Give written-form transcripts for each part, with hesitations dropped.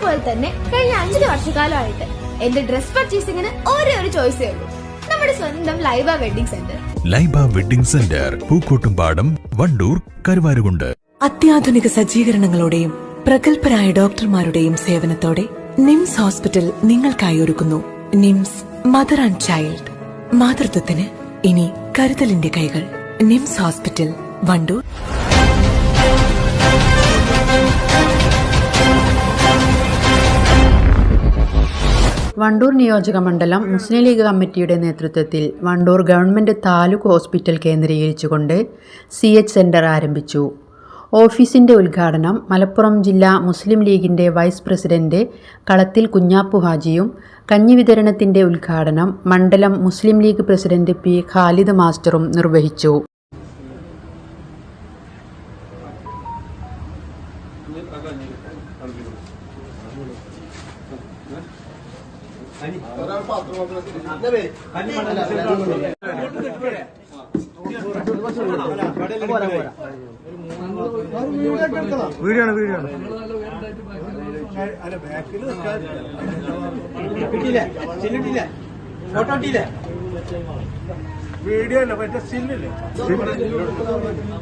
പോലെ തന്നെ കഴിഞ്ഞ 5 വർഷക്കാലമായിട്ട് എന്റെ ഡ്രസ് പർച്ചേസിംഗിന് ഒരേ ഒരു ചോയ്സേ ഉള്ളൂ, നമ്മുടെ സ്വന്തം Laiba wedding centre. Laiba wedding centre, Pookkottumpadam, Wandoor, Karuvarakundu. അത്യാധുനിക സജ്ജീകരണങ്ങളോടെയും പ്രഗത്ഭരായ ഡോക്ടർമാരുടെയും സേവനത്തോടെ നിംസ് ഹോസ്പിറ്റൽ നിങ്ങൾക്കായി ഒരുക്കുന്നു നിംസ് മദർ ആൻഡ് ചൈൽഡ്. മാതൃത്വത്തിന് ഇനി കരുതലിന്റെ കൈകൾ. Nymphs hospital, Wandoor. വണ്ടൂർ നിയോജക മണ്ഡലം മുസ്ലിം ലീഗ് കമ്മിറ്റിയുടെ നേതൃത്വത്തിൽ വണ്ടൂർ ഗവൺമെൻറ് താലൂക്ക് ഹോസ്പിറ്റൽ കേന്ദ്രീകരിച്ചുകൊണ്ട് CH സെൻ്റർ ആരംഭിച്ചു. ഓഫീസിൻ്റെ ഉദ്ഘാടനം മലപ്പുറം ജില്ലാ മുസ്ലിം ലീഗിൻ്റെ വൈസ് പ്രസിഡന്റ് കളത്തിൽ കുഞ്ഞാപ്പു ഹാജിയും കഞ്ഞി വിതരണത്തിൻ്റെ ഉദ്ഘാടനം മണ്ഡലം മുസ്ലിം ലീഗ് പ്രസിഡന്റ് P. ഖാലിദ് മാസ്റ്ററും നിർവഹിച്ചു.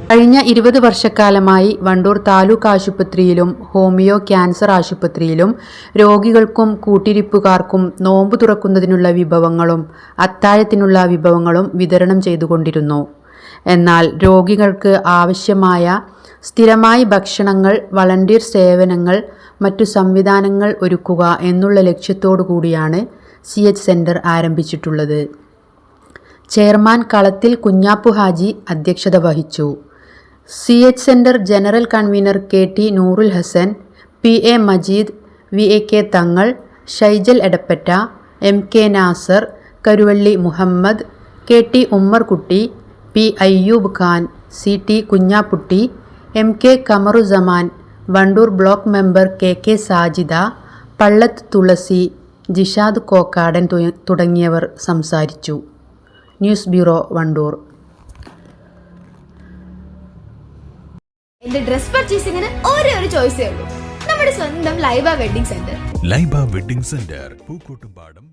കഴിഞ്ഞ 20 വർഷക്കാലമായി വണ്ടൂർ താലൂക്ക് ആശുപത്രിയിലും ഹോമിയോ ക്യാൻസർ ആശുപത്രിയിലും രോഗികൾക്കും കൂട്ടിരിപ്പുകാർക്കും നോമ്പ് തുറക്കുന്നതിനുള്ള വിഭവങ്ങളും അത്താഴത്തിനുള്ള വിഭവങ്ങളും വിതരണം ചെയ്തുകൊണ്ടിരുന്നു. എന്നാൽ രോഗികൾക്ക് ആവശ്യമായ സ്ഥിരമായി ഭക്ഷണങ്ങൾ, വളണ്ടിയർ സേവനങ്ങൾ, മറ്റു സംവിധാനങ്ങൾ ഒരുക്കുക എന്നുള്ള ലക്ഷ്യത്തോടു കൂടിയാണ് CH സെൻ്റർ ആരംഭിച്ചിട്ടുള്ളത്. ചെയർമാൻ കളത്തിൽ കുഞ്ഞാപ്പു ഹാജി അധ്യക്ഷത വഹിച്ചു. CH centre general convener KT Noorul Hasan, PA Majeed, VAK Thangal, Shaijal Edappatta, MK Nasar, Karuvalli Muhammad, KT Ummerkutty, P. Ayyub Khan, CT Kunhapputty, MK Kamaruzaman, Wandoor block member KK Sajida, Pallath Thulasi, Jishad Kokkadan തുടങ്ങിയവർ സംസാരിച്ചു. News bureau, Wandoor. എന്റെ ഡ്രസ് പർച്ചേസിംഗിന് ഒരേ ഒരു ചോയ്സേ ഉള്ളൂ, നമ്മുടെ സ്വന്തം Laiba wedding centre. Laiba wedding centre, Pookkottumpadam.